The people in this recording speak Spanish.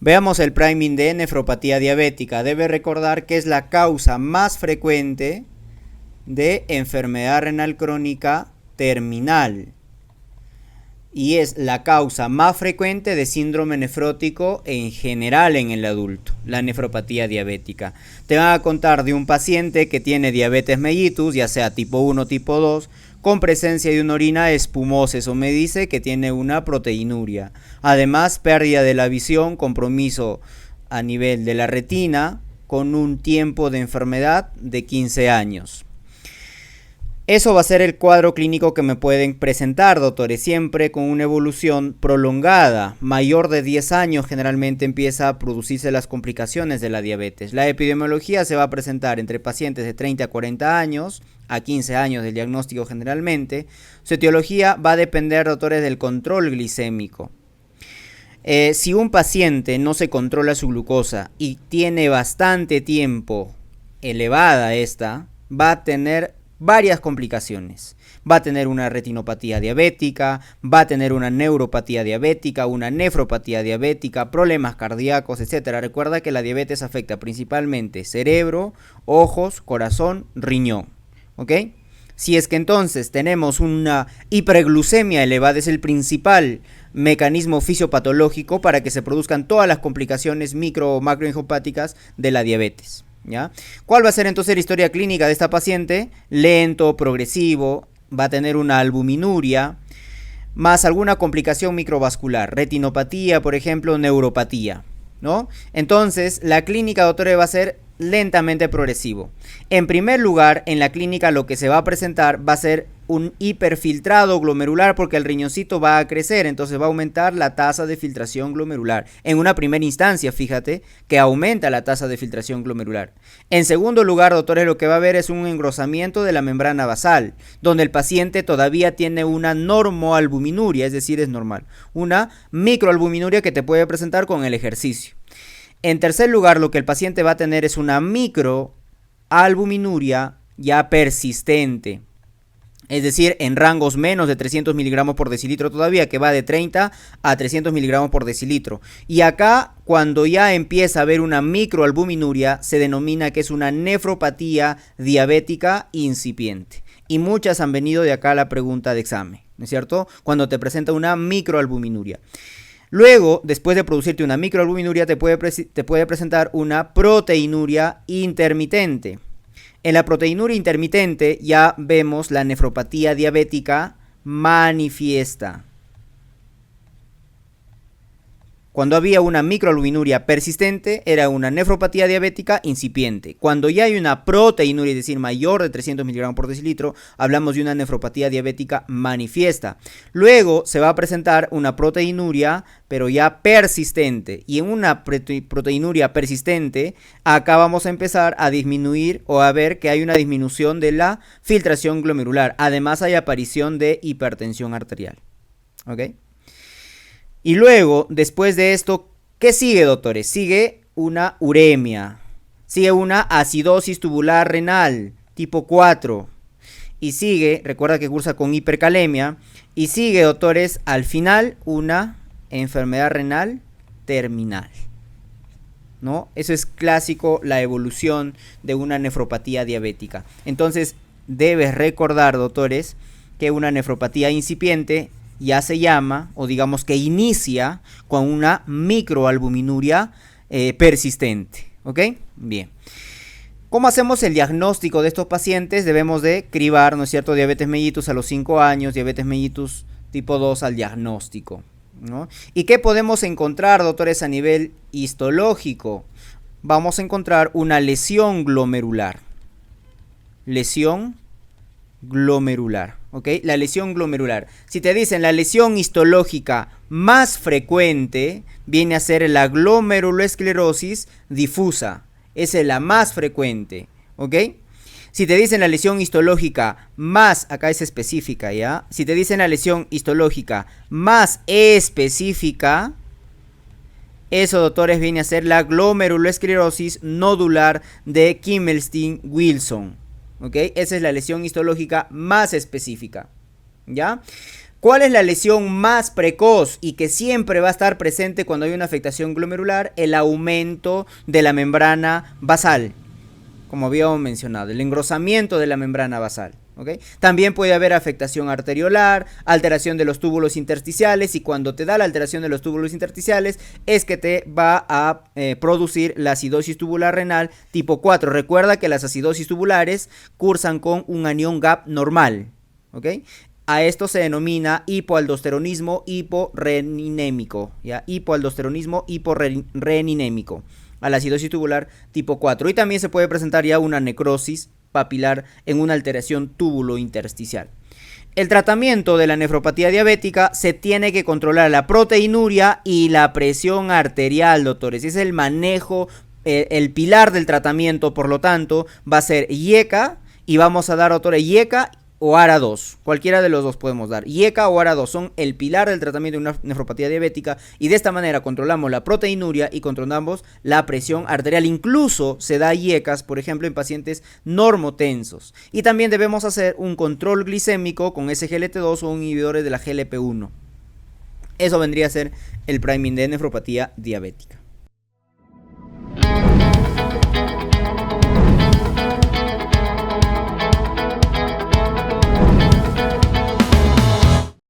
Veamos el priming de nefropatía diabética. Debe recordar que es la causa más frecuente de enfermedad renal crónica terminal y es la causa más frecuente de síndrome nefrótico en general en el adulto, la nefropatía diabética. Te van a contar de un paciente que tiene diabetes mellitus, ya sea tipo 1 o tipo 2, con presencia de una orina espumosa. Eso me dice que tiene una proteinuria. Además, pérdida de la visión, compromiso a nivel de la retina, con un tiempo de enfermedad de 15 años. Eso va a ser el cuadro clínico que me pueden presentar, doctores, siempre con una evolución prolongada, mayor de 10 años generalmente empieza a producirse las complicaciones de la diabetes. La epidemiología se va a presentar entre pacientes de 30 a 40 años, a 15 años del diagnóstico generalmente. Su etiología va a depender, doctores, del control glicémico. Si un paciente no se controla su glucosa y tiene bastante tiempo elevada esta, va a tener varias complicaciones. Va a tener una retinopatía diabética, va a tener una neuropatía diabética, una nefropatía diabética, problemas cardíacos, etc. Recuerda que la diabetes afecta principalmente cerebro, ojos, corazón, riñón. ¿Ok? Si es que entonces tenemos una hiperglucemia elevada, es el principal mecanismo fisiopatológico para que se produzcan todas las complicaciones micro o macroinhepáticas de la diabetes. ¿Ya? ¿Cuál va a ser entonces la historia clínica de esta paciente? Lento, progresivo, va a tener una albuminuria, más alguna complicación microvascular, retinopatía, por ejemplo, neuropatía, ¿no? Entonces, la clínica, doctores, va a ser lentamente progresivo. En primer lugar, en la clínica lo que se va a presentar va a ser un hiperfiltrado glomerular porque el riñoncito va a crecer, entonces va a aumentar la tasa de filtración glomerular. En una primera instancia, fíjate que aumenta la tasa de filtración glomerular. En segundo lugar, doctores, lo que va a haber es un engrosamiento de la membrana basal, donde el paciente todavía tiene una normoalbuminuria, es decir, es normal. Una microalbuminuria que te puede presentar con el ejercicio. En tercer lugar, lo que el paciente va a tener es una microalbuminuria ya persistente. Es decir, en rangos menos de 300 miligramos por decilitro todavía, que va de 30 a 300 miligramos por decilitro. Y acá, cuando ya empieza a haber una microalbuminuria, se denomina que es una nefropatía diabética incipiente. Y muchas han venido de acá a la pregunta de examen, ¿no es cierto? Cuando te presenta una microalbuminuria. Luego, después de producirte una microalbuminuria, te puede presentar una proteinuria intermitente. En la proteinuria intermitente ya vemos la nefropatía diabética manifiesta. Cuando había una microalbuminuria persistente, era una nefropatía diabética incipiente. Cuando ya hay una proteinuria, es decir, mayor de 300 miligramos por decilitro, hablamos de una nefropatía diabética manifiesta. Luego se va a presentar una proteinuria, pero ya persistente. Y en una proteinuria persistente, acá vamos a empezar a disminuir o a ver que hay una disminución de la filtración glomerular. Además, hay aparición de hipertensión arterial. ¿Ok? Y luego, después de esto, ¿qué sigue, doctores? Sigue una uremia, sigue una acidosis tubular renal tipo 4 y sigue, recuerda que cursa con hipercalemia, y sigue, doctores, al final una enfermedad renal terminal, ¿no? Eso es clásico, la evolución de una nefropatía diabética. Entonces, debes recordar, doctores, que una nefropatía incipiente ya se llama, o digamos que inicia con una microalbuminuria persistente. ¿Ok? Bien. ¿Cómo hacemos el diagnóstico de estos pacientes? Debemos de cribar, ¿no es cierto?, diabetes mellitus a los 5 años, diabetes mellitus tipo 2 al diagnóstico, ¿no? ¿Y qué podemos encontrar, doctores, a nivel histológico? Vamos a encontrar una lesión glomerular. Lesión glomerular, ¿ok? La lesión glomerular. Si te dicen la lesión histológica más frecuente, viene a ser la glomerulosclerosis difusa. Esa es la más frecuente, ¿ok? Si te dicen la lesión histológica más, acá es específica, ¿ya? Si te dicen la lesión histológica más específica, eso, doctores, viene a ser la glomerulosclerosis nodular de Kimmelstein-Wilson. ¿Ok? Esa es la lesión histológica más específica. ¿Ya? ¿Cuál es la lesión más precoz y que siempre va a estar presente cuando hay una afectación glomerular? El aumento de la membrana basal, como habíamos mencionado, el engrosamiento de la membrana basal. ¿Okay? También puede haber afectación arteriolar, alteración de los túbulos intersticiales, y cuando te da la alteración de los túbulos intersticiales es que te va a producir la acidosis tubular renal tipo 4. Recuerda que las acidosis tubulares cursan con un anión gap normal. ¿Okay? A esto se denomina hipoaldosteronismo hiporreninémico, ¿ya? Hipoaldosteronismo hiporreninémico a la acidosis tubular tipo 4. Y también se puede presentar ya una necrosis papilar en una alteración túbulo intersticial. El tratamiento de la nefropatía diabética se tiene que controlar la proteinuria y la presión arterial, doctores. Ese es el manejo, el pilar del tratamiento, por lo tanto, va a ser IECA, y vamos a dar, doctores, IECA o ARA2, cualquiera de los dos podemos dar. IECA o ARA2 son el pilar del tratamiento de una nefropatía diabética, y de esta manera controlamos la proteinuria y controlamos la presión arterial. Incluso se da IECAS, por ejemplo, en pacientes normotensos. Y también debemos hacer un control glicémico con SGLT2 o un inhibidor de la GLP-1. Eso vendría a ser el priming de nefropatía diabética.